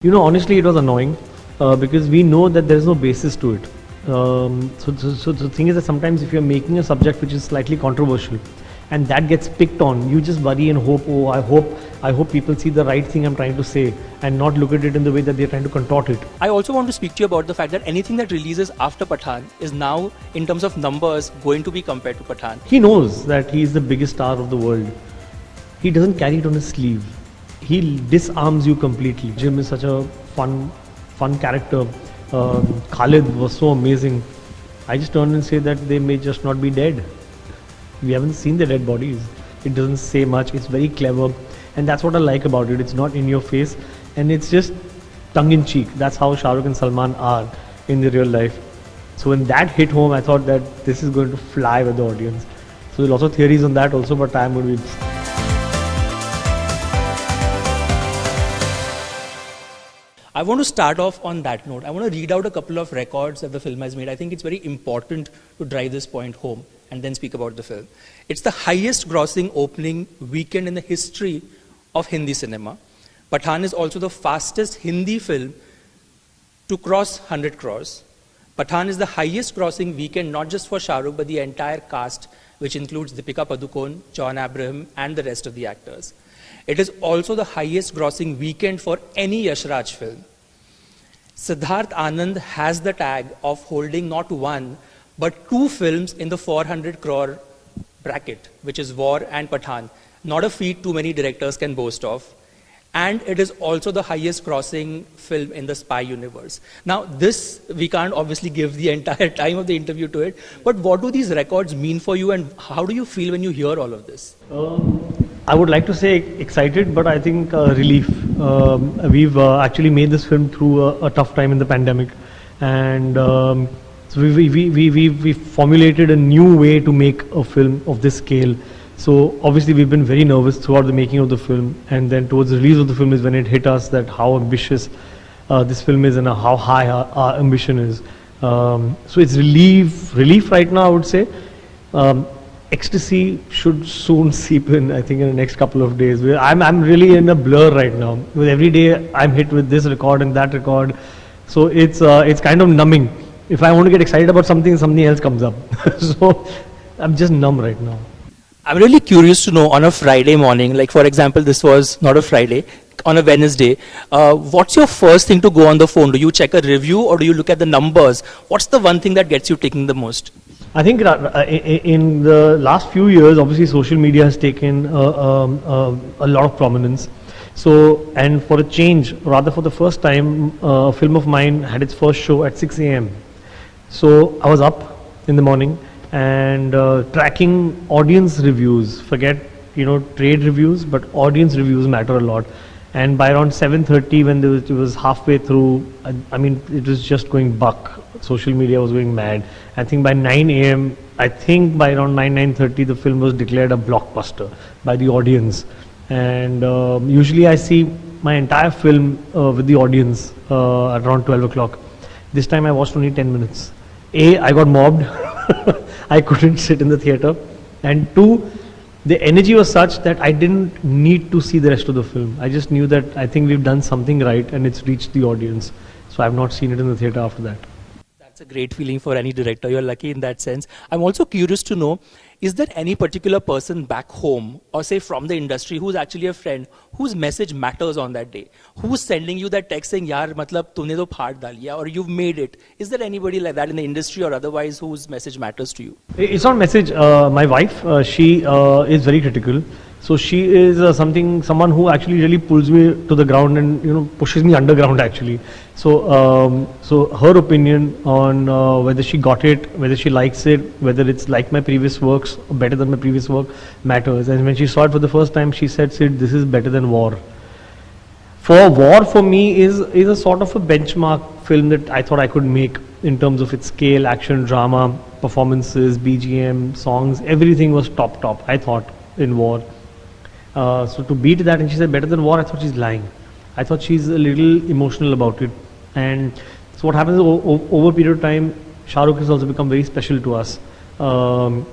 Honestly, it was annoying because we know that there is no basis to it. So the thing is that sometimes if you're making a subject which is slightly controversial and that gets picked on, you just worry and hope, oh, I hope people see the right thing I'm trying to say and not look at it in the way that they're trying to contort it. I also want to speak to you about the fact that anything that releases after Pathaan is now, in terms of numbers, going to be compared to Pathaan. He knows that he is the biggest star of the world. He doesn't carry it on his sleeve. He disarms you completely. Jim is such a fun character. Khalid was so amazing. I just turn and say that they may just not be dead. We haven't seen the dead bodies. It doesn't say much. It's very clever, and that's what I like about it. It's not in your face, and it's just tongue in cheek. That's how Shah Rukh and Salman are in the real life. So when that hit home, I thought that this is going to fly with the audience. So there are lots of theories on that also, but I'm going to be. I want to start off on that note. I want to read out a couple of records that the film has made. I think it's very important to drive this point home and then speak about the film. It's the highest grossing opening weekend in the history of Hindi cinema. Pathaan is also the fastest Hindi film to cross 100 crores. Pathaan is the highest grossing weekend not just for Shah Rukh but the entire cast, which includes Deepika Padukone, John Abraham and the rest of the actors. It is also the highest grossing weekend for any Yash Raj film. Siddharth Anand has the tag of holding not one, but two films in the 400 crore bracket, which is War and Pathaan. Not a feat too many directors can boast of. And it is also the highest grossing film in the spy universe. Now, this, we can't obviously give the entire time of the interview to it, but what do these records mean for you and how do you feel when you hear all of this? I would like to say excited, but I think relief. We've actually made this film through a tough time in the pandemic, and so we formulated a new way to make a film of this scale. So obviously we've been very nervous throughout the making of the film, and then towards the release of the film is when it hit us that how ambitious this film is and how high our ambition is. So it's relief right now, I would say. Ecstasy should soon seep in, I think, in the next couple of days. I'm really in a blur right now. Because every day I'm hit with this record and that record. So it's kind of numbing. If I want to get excited about something else comes up. So I'm just numb right now. I'm really curious to know on a Friday morning, like for example, this was not a Friday, on a Wednesday, what's your first thing to go on the phone? Do you check a review or do you look at the numbers? What's the one thing that gets you ticking the most? I think in the last few years, obviously social media has taken a lot of prominence. So, and for a change, rather for the first time, a film of mine had its first show at 6 a.m. So I was up in the morning and tracking audience reviews. Forget, trade reviews, but audience reviews matter a lot. And by around 7:30, when it was halfway through, it was just going buck. Social media was going mad. I think by 9 a.m., I think by around 9:30, the film was declared a blockbuster by the audience. And usually I see my entire film with the audience at around 12 o'clock. This time I watched only 10 minutes. I got mobbed. I couldn't sit in the theater. And two, the energy was such that I didn't need to see the rest of the film. I just knew that I think we've done something right and it's reached the audience. So I've not seen it in the theater after that. That's a great feeling for any director. You're lucky in that sense. I'm also curious to know, is there any particular person back home or say from the industry who's actually a friend whose message matters on that day? Who's sending you that text saying, yaar, matlab, tumne to phaad daliya, or you've made it? Is there anybody like that in the industry or otherwise whose message matters to you? It's not message. My wife, she is very critical. So she is someone who actually really pulls me to the ground and pushes me underground actually. So her opinion on whether she got it, whether she likes it, whether it's like my previous works or better than my previous work matters. And when she saw it for the first time, she said, "Sid, this is better than War." War for me is a sort of a benchmark film that I thought I could make in terms of its scale, action, drama, performances, BGM, songs. Everything was top. I thought in War. So to beat that, and she said better than War, I thought she's lying. I thought she's a little emotional about it. And so what happens over a period of time, Shah Rukh has also become very special to us. So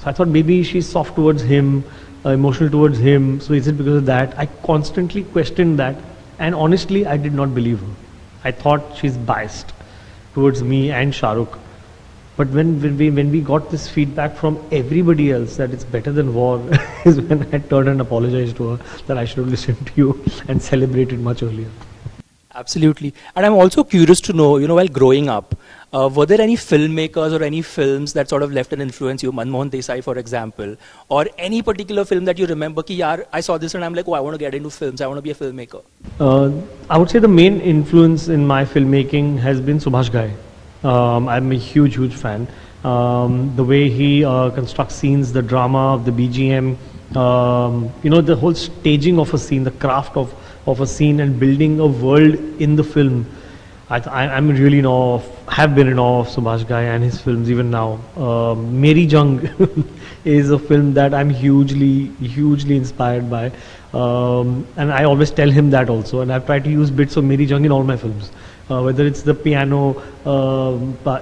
I thought maybe she's soft towards him, emotional towards him. So is it because of that? I constantly questioned that. And honestly, I did not believe her. I thought she's biased towards me and Shah Rukh. But when we got this feedback from everybody else that it's better than war, is when I turned and apologized to her that I should have listened to you and celebrated much earlier. Absolutely. And I'm also curious to know, while growing up, were there any filmmakers or any films that sort of left an influence you, Manmohan Desai, for example, or any particular film that you remember, ki, yaar, I saw this and I'm like, oh, I want to get into films, I want to be a filmmaker? I would say the main influence in my filmmaking has been Subhash Ghai. I'm a huge fan. The way he constructs scenes, the drama, the BGM, the whole staging of a scene, the craft of a scene and building a world in the film. I'm really in awe have been in awe of Subhash Ghai and his films even now. Meri Jung is a film that I'm hugely inspired by. And I always tell him that also. And I've tried to use bits of Meri Jung in all my films. Whether it's the piano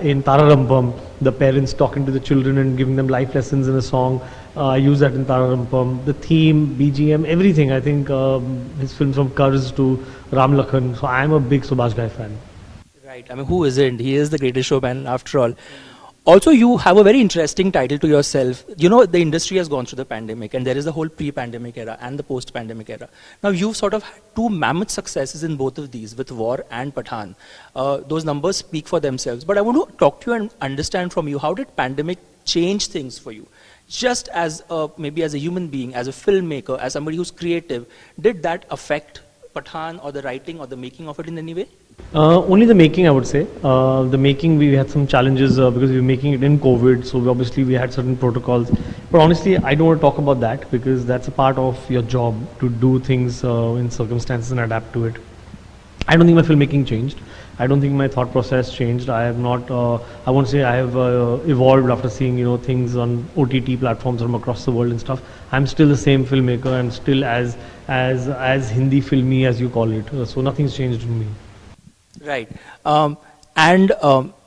in Tararampam, the parents talking to the children and giving them life lessons in a song. I use that in Tararampam. The theme, BGM, everything. I think his films from Karz to Ram Lakhan. So I'm a big Subhash Ghai fan. Right. I mean, who isn't? He is the greatest showman after all. Also, you have a very interesting title to yourself. The industry has gone through the pandemic, and there is the whole pre-pandemic era and the post-pandemic era. Now, you've sort of had two mammoth successes in both of these, with War and Pathaan. Those numbers speak for themselves. But I want to talk to you and understand from you, how did pandemic change things for you? Just as maybe as a human being, as a filmmaker, as somebody who's creative, did that affect Pathaan or the writing or the making of it in any way? Only the making, I would say. The making, we had some challenges because we were making it in COVID, so obviously we had certain protocols. But honestly, I don't want to talk about that because that's a part of your job, to do things in circumstances and adapt to it. I don't think my filmmaking changed. I don't think my thought process changed. I have not, I won't say I have evolved after seeing, things on OTT platforms from across the world and stuff. I'm still the same filmmaker. I'm still as Hindi filmy as you call it. So nothing's changed in me. Right.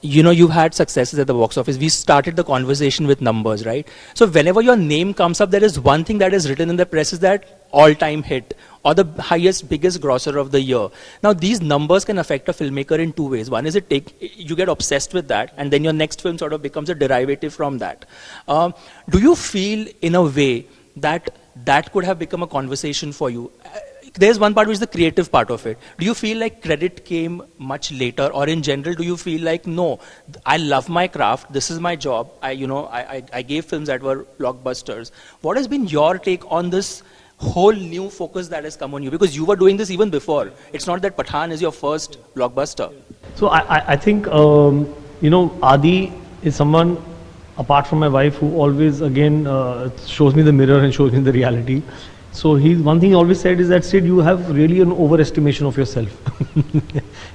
You've had successes at the box office. We started the conversation with numbers, right? So whenever your name comes up, there is one thing that is written in the press is that all-time hit or the biggest grosser of the year. Now, these numbers can affect a filmmaker in two ways. One is you get obsessed with that, and then your next film sort of becomes a derivative from that. Do you feel, in a way, that could have become a conversation for you? There's one part which is the creative part of it. Do you feel like credit came much later, or in general, do you feel like, no, I love my craft, this is my job, I gave films that were blockbusters. What has been your take on this whole new focus that has come on you? Because you were doing this even before. It's not that Pathaan is your first blockbuster. So I think, Adi is someone, apart from my wife, who always, again, shows me the mirror and shows me the reality. So one thing he always said is that, Sid, you have really an overestimation of yourself.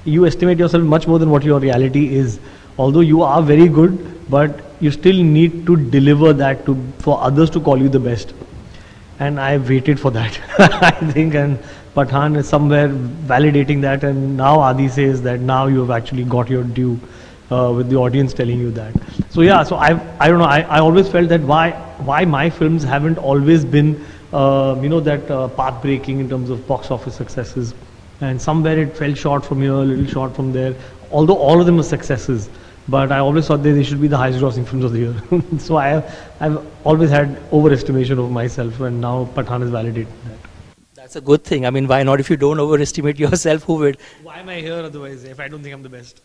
You estimate yourself much more than what your reality is. Although you are very good, but you still need to deliver that for others to call you the best. And I waited for that, I think, and Pathaan is somewhere validating that, and now Adi says that now you have actually got your due with the audience telling you that. So yeah, so I don't know, I always felt that why my films haven't always been that path breaking in terms of box office successes, and somewhere it fell short from here, a little short from there, although all of them were successes, but I always thought they should be the highest grossing films of the year. So I've always had overestimation of myself, and now Pathaan is validating that. That's a good thing. I mean, why not? If you don't overestimate yourself, who would? Why am I here otherwise if I don't think I'm the best?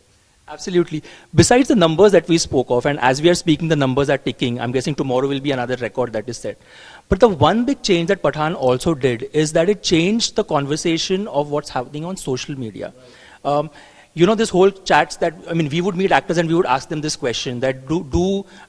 Absolutely. Besides the numbers that we spoke of, and as we are speaking, the numbers are ticking. I'm guessing tomorrow will be another record that is set. But the one big change that Pathaan also did is that it changed the conversation of what's happening on social media. This whole chats that, we would meet actors and we would ask them this question, that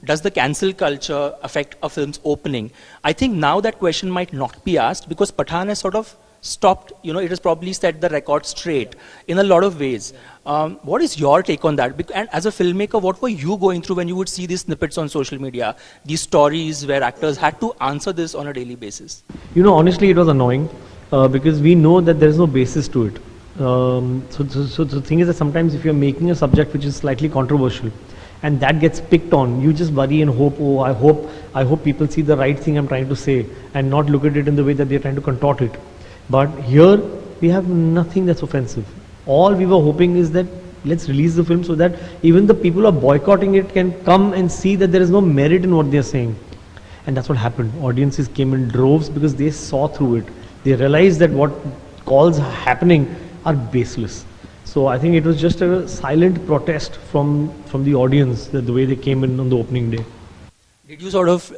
does the cancel culture affect a film's opening? I think now that question might not be asked because Pathaan has sort of stopped, it has probably set the record straight in a lot of ways. What is your take on that? And as a filmmaker, what were you going through when you would see these snippets on social media, these stories where actors had to answer this on a daily basis? Honestly, it was annoying because we know that there is no basis to it. So the thing is that sometimes if you're making a subject which is slightly controversial and that gets picked on, you just worry and hope, I hope people see the right thing I'm trying to say and not look at it in the way that they're trying to contort it. But here, we have nothing that's offensive. All we were hoping is that let's release the film so that even the people who are boycotting it can come and see that there is no merit in what they are saying. And that's what happened. Audiences came in droves because they saw through it. They realized that what calls happening are baseless. So I think it was just a silent protest from the audience, that the way they came in on the opening day. Did you sort of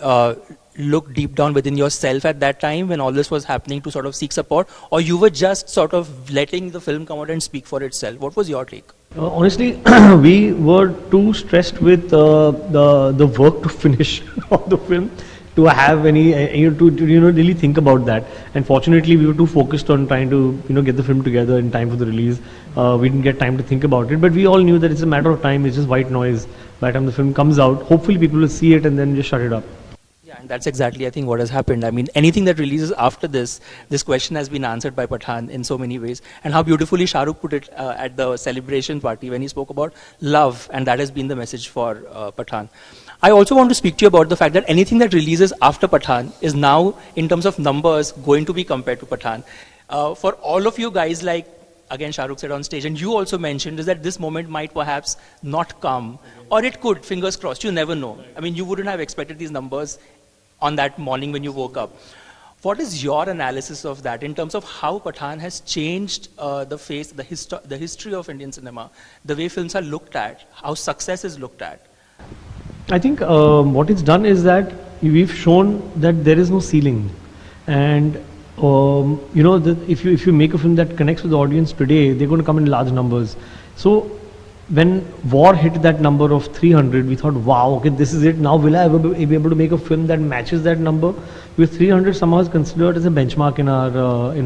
look deep down within yourself at that time when all this was happening to sort of seek support, or you were just sort of letting the film come out and speak for itself? What was your take? Honestly, we were too stressed with the work to finish of the film to have any to really think about that. And fortunately, we were too focused on trying to get the film together in time for the release. We didn't get time to think about it, but we all knew that it's a matter of time. It's just white noise. By the time the film comes out, hopefully people will see it and then just shut it up. Yeah, and that's exactly, I think, what has happened. I mean, anything that releases after this question has been answered by Pathan in so many ways. And how beautifully Shah Rukh put it at the celebration party when he spoke about love, and that has been the message for Pathan. I also want to speak to you about the fact that anything that releases after Pathan is now, in terms of numbers, going to be compared to Pathan. For all of you guys, like, again, Shah Rukh said on stage, and you also mentioned, is that this moment might perhaps not come, or it could, fingers crossed, you never know. I mean, you wouldn't have expected these numbers on that morning when you woke up. What is your analysis of that in terms of how Pathan has changed the history of Indian cinema, the way films are looked at, how success is looked at? I think what it's done is that we've shown that there is no ceiling, and if you make a film that connects with the audience today, they're going to come in large numbers. So when War hit that number of 300, we thought, wow, okay, this is it. Now will I ever be able to make a film that matches that number? With 300 somehow is considered as a benchmark in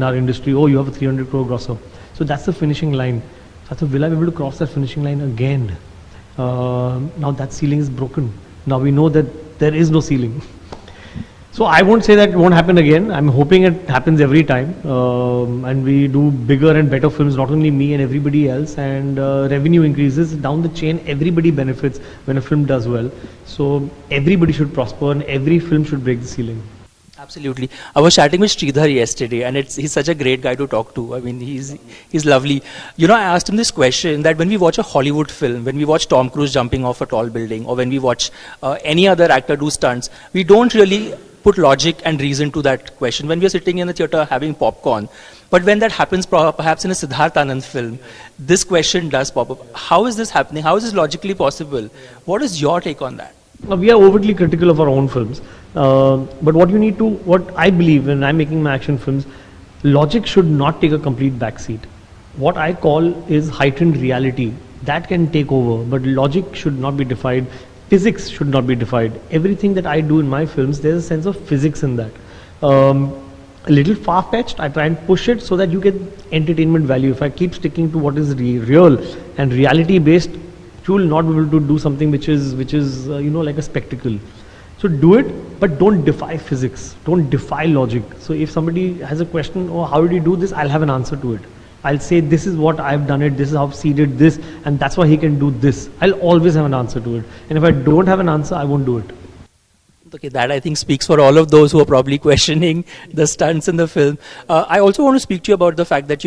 our industry. Oh, you have a 300 crore grosser. So that's the finishing line. So I thought, will I be able to cross that finishing line again? Now that ceiling is broken. Now we know that there is no ceiling. So I won't say that it won't happen again. I'm hoping it happens every time, and we do bigger and better films, not only me and everybody else, and revenue increases down the chain. Everybody benefits when a film does well. So everybody should prosper and every film should break the ceiling. Absolutely. I was chatting with Sridhar yesterday, and he's such a great guy to talk to. I mean, he's lovely. I asked him this question, that when we watch a Hollywood film, when we watch Tom Cruise jumping off a tall building, or when we watch any other actor do stunts, we don't really put logic and reason to that question when we are sitting in the theater having popcorn. But when that happens perhaps in a Siddharth Anand film, this question does pop up. How is this happening? How is this logically possible? What is your take on that? We are overtly critical of our own films. But what I believe when I'm making my action films, logic should not take a complete backseat. What I call is heightened reality. That can take over, but logic should not be defied. Physics should not be defied. Everything that I do in my films, there's a sense of physics in that. A little far-fetched, I try and push it so that you get entertainment value. If I keep sticking to what is real and reality-based, you will not be able to do something which is like a spectacle. So do it, but don't defy physics. Don't defy logic. So if somebody has a question, oh, how did you do this? I'll have an answer to it. I'll say, this is what I've done it, this is how he did this, and that's why he can do this. I'll always have an answer to it. And if I don't have an answer, I won't do it. Okay, that I think speaks for all of those who are probably questioning the stunts in the film. I also want to speak to you about the fact that,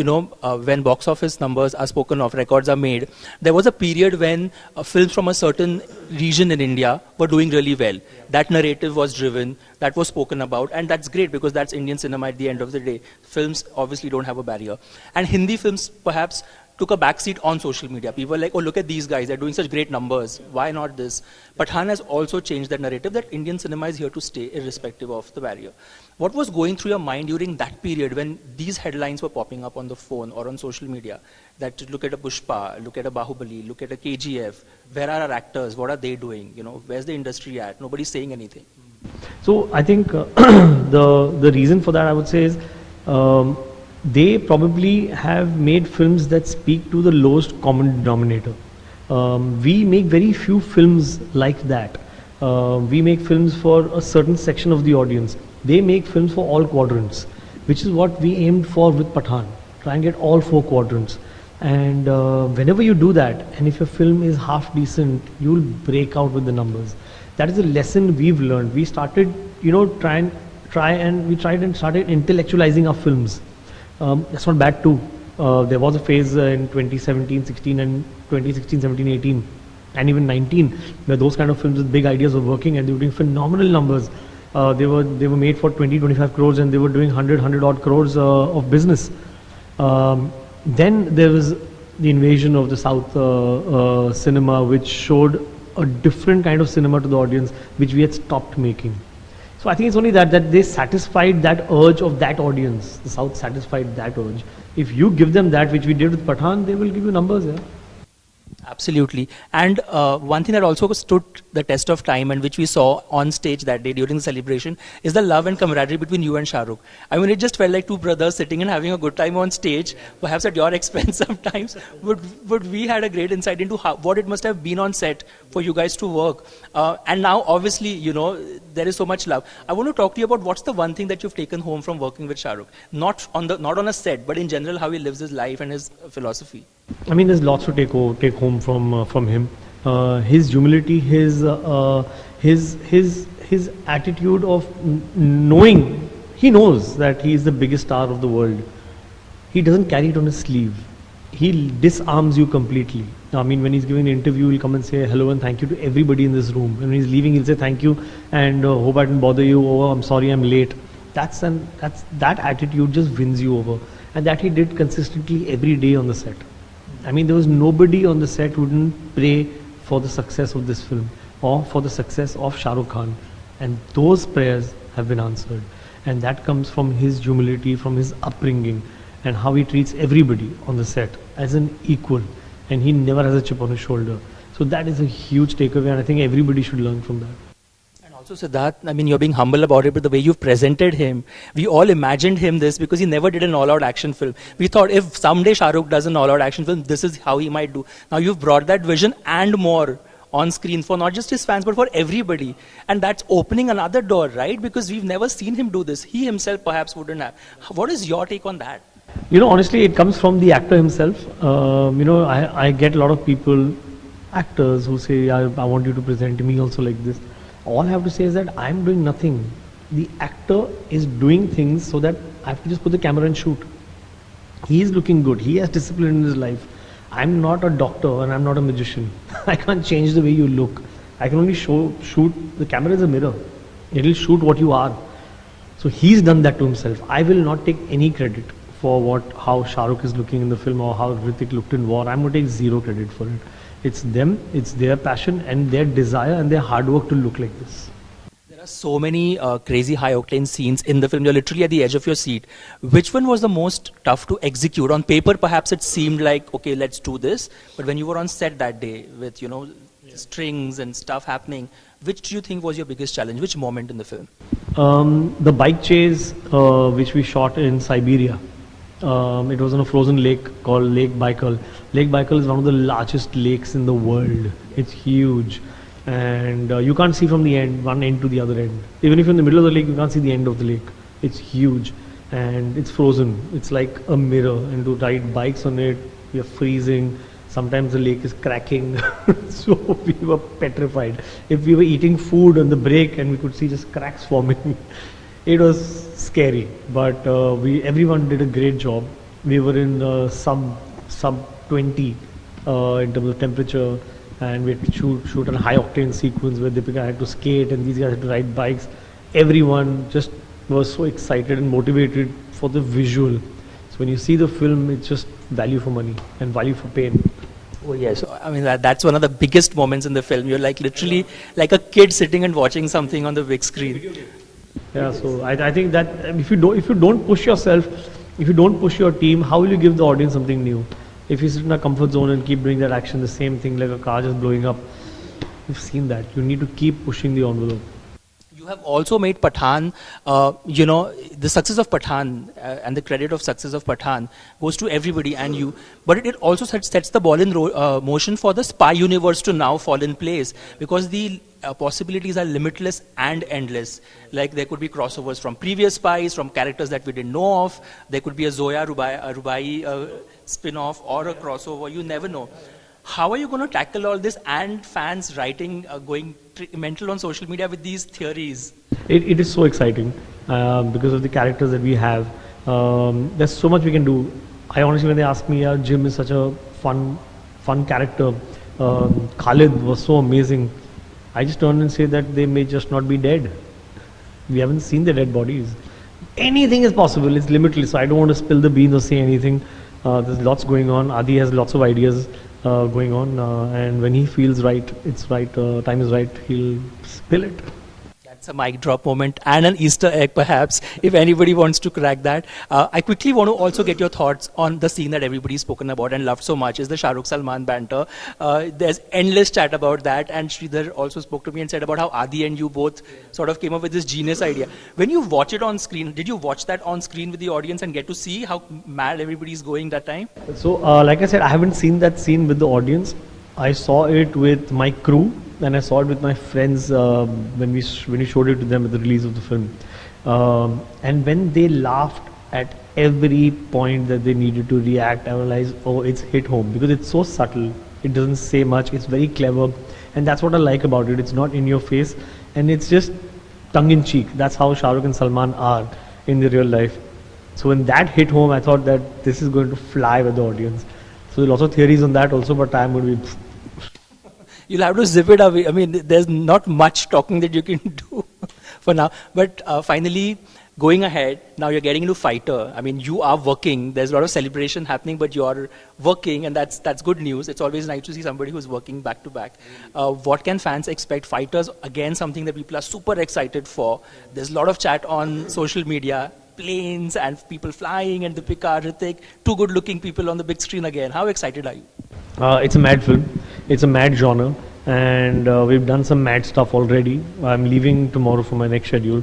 when box office numbers are spoken of, records are made, there was a period when films from a certain region in India were doing really well. That narrative was driven, that was spoken about, and that's great because that's Indian cinema at the end of the day. Films obviously don't have a barrier. And Hindi films perhaps took a backseat on social media. People were like, oh, look at these guys, they're doing such great numbers. Why not this? Pathaan has also changed that narrative that Indian cinema is here to stay irrespective of the barrier. What was going through your mind during that period when these headlines were popping up on the phone or on social media? That look at a Pushpa, look at a Bahubali, look at a KGF. Where are our actors? What are they doing? Where's the industry at? Nobody's saying anything. So I think the reason for that, I would say, is they probably have made films that speak to the lowest common denominator. We make very few films like that. We make films for a certain section of the audience. They make films for all quadrants, which is what we aimed for with Pathaan. Try and get all 4 quadrants. And whenever you do that, and if your film is half decent, you'll break out with the numbers. That is a lesson we've learned. We started, we tried and started intellectualizing our films. That's not bad too. There was a phase in 2017, 16 and 2016, 17, 18 and even 19 where those kind of films with big ideas were working and they were doing phenomenal numbers. They were made for 20, 25 crores and they were doing 100 odd crores of business. Then there was the invasion of the South cinema, which showed a different kind of cinema to the audience, which we had stopped making. So I think it's only that they satisfied that urge of that audience. The South satisfied that urge. If you give them that, which we did with Pathaan, they will give you numbers. Yeah. Absolutely. And one thing that also stood the test of time and which we saw on stage that day during the celebration is the love and camaraderie between you and Shah Rukh. I mean, it just felt like two brothers sitting and having a good time on stage, perhaps at your expense sometimes. But we had a great insight into what it must have been on set for you guys to work. And now, obviously, you know, there is so much love. I want to talk to you about what's the one thing that you've taken home from working with Shah Rukh. Not on a set, but in general, how he lives his life and his philosophy. I mean, there's lots to take home from him. His humility, his attitude of knowing. He knows that he is the biggest star of the world. He doesn't carry it on his sleeve. He disarms you completely. I mean, when he's giving an interview, he'll come and say hello and thank you to everybody in this room. And when he's leaving, he'll say thank you and hope I didn't bother you. Oh, I'm sorry, I'm late. That attitude just wins you over, and that he did consistently every day on the set. I mean, there was nobody on the set who didn't pray for the success of this film or for the success of Shah Rukh Khan. And those prayers have been answered. And that comes from his humility, from his upbringing, and how he treats everybody on the set as an equal. And he never has a chip on his shoulder. So that is a huge takeaway, and I think everybody should learn from that. Also, Siddharth, I mean, you're being humble about it, but the way you've presented him, we all imagined him this because he never did an all-out action film. We thought if someday Shah Rukh does an all-out action film, this is how he might do. Now you've brought that vision and more on screen for not just his fans, but for everybody. And that's opening another door, right? Because we've never seen him do this. He himself perhaps wouldn't have. What is your take on that? You know, honestly, it comes from the actor himself. You know, I get a lot of people, actors, who say, I want you to present me also like this. All I have to say is that I'm doing nothing. The actor is doing things so that I have to just put the camera and shoot. He is looking good. He has discipline in his life. I'm not a doctor and I'm not a magician. I can't change the way you look. I can only shoot. The camera is a mirror. It will shoot what you are. So he's done that to himself. I will not take any credit for how Shah Rukh is looking in the film or how Hrithik looked in War. I'm going to take zero credit for it. It's them, it's their passion and their desire and their hard work to look like this. There are so many crazy high-octane scenes in the film. You're literally at the edge of your seat. Which one was the most tough to execute? On paper, perhaps it seemed like, okay, let's do this. But when you were on set that day with, you know, strings and stuff happening, which do you think was your biggest challenge? Which moment in the film? The bike chase, which we shot in Siberia. It was on a frozen lake called Lake Baikal. Lake Baikal is one of the largest lakes in the world. It's huge. And you can't see from one end to the other end. Even if you're in the middle of the lake, you can't see the end of the lake. It's huge. And it's frozen. It's like a mirror. And to ride bikes on it, you're freezing. Sometimes the lake is cracking. So we were petrified. If we were eating food on the break and we could see just cracks forming, it was scary, but everyone did a great job. We were in sub 20 in terms of temperature, and we had to shoot a high octane sequence where Deepika had to skate and these guys had to ride bikes. Everyone just was so excited and motivated for the visual. So when you see the film, it's just value for money and value for pain. Oh yes, I mean that's one of the biggest moments in the film. You're like literally like a kid sitting and watching something on the big screen. Yeah, so I think that if you don't push yourself, if you don't push your team, how will you give the audience something new? If you sit in a comfort zone and keep doing that action, the same thing like a car just blowing up, you've seen that. You need to keep pushing the envelope. You have also made Pathaan, you know, the success of Pathaan and the credit of success of Pathaan goes to everybody and you, but it also sets the ball in motion for the spy universe to now fall in place, because the possibilities are limitless and endless. Like there could be crossovers from previous spies, from characters that we didn't know of. There could be a Zoya Rubai spin-off or a crossover, you never know. How are you going to tackle all this and fans writing, going mental on social media with these theories? It is so exciting because of the characters that we have. There's so much we can do. I honestly, when they ask me, Jim is such a fun character. Khalid was so amazing. I just turn and say that they may just not be dead. We haven't seen the dead bodies. Anything is possible. It's limitless. So I don't want to spill the beans or say anything. There's lots going on. Adi has lots of ideas going on, and when he feels right, it's right. Time is right. He'll spill it. That's a mic drop moment and an Easter egg, perhaps, if anybody wants to crack that. I quickly want to also get your thoughts on the scene that everybody's spoken about and loved so much, is the Shah Rukh Salman banter. There's endless chat about that, and Sridhar also spoke to me and said about how Adi and you both sort of came up with this genius idea. When you watch it on screen, did you watch that on screen with the audience and get to see how mad everybody's going that time? So, like I said, I haven't seen that scene with the audience. I saw it with my crew. And I saw it with my friends when we showed it to them at the release of the film. And when they laughed at every point that they needed to react, I realized, oh, it's hit home, because it's so subtle. It doesn't say much. It's very clever, and that's what I like about it. It's not in your face, and it's just tongue in cheek. That's how Shah Rukh and Salman are in the real life. So when that hit home, I thought that this is going to fly with the audience. So there are lots of theories on that also, but I'm going to be. You'll have to zip it away. I mean, there's not much talking that you can do for now. But finally, going ahead, now you're getting into fighter. I mean, you are working. There's a lot of celebration happening, but you're working, and that's good news. It's always nice to see somebody who's working back to back. What can fans expect? Fighters, again, something that people are super excited for. There's a lot of chat on social media. Planes and people flying and Deepika, Hrithik, two good-looking people on the big screen again. How excited are you? It's a mad film. It's a mad genre, and we've done some mad stuff already. I'm leaving tomorrow for my next schedule,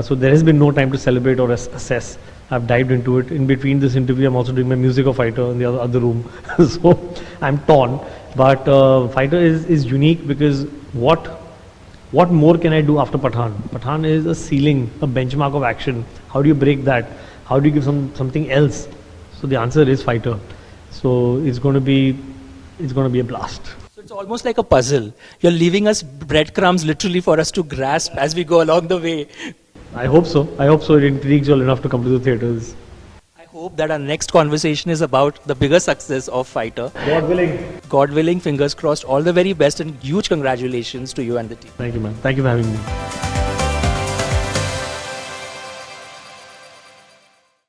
so there has been no time to celebrate or assess. I've dived into it. In between this interview, I'm also doing my music of Fighter in the other room, so I'm torn. But Fighter is unique because what more can I do after Pathaan? Pathaan is a ceiling, a benchmark of action. How do you break that? How do you give something else? So the answer is Fighter. So it's going to be a blast. So it's almost like a puzzle. You're leaving us breadcrumbs literally for us to grasp as we go along the way. I hope so. It intrigues you all enough to come to the theatres. I hope that our next conversation is about the bigger success of Fighter. God willing. God willing, fingers crossed. All the very best and huge congratulations to you and the team. Thank you, man. Thank you for having me.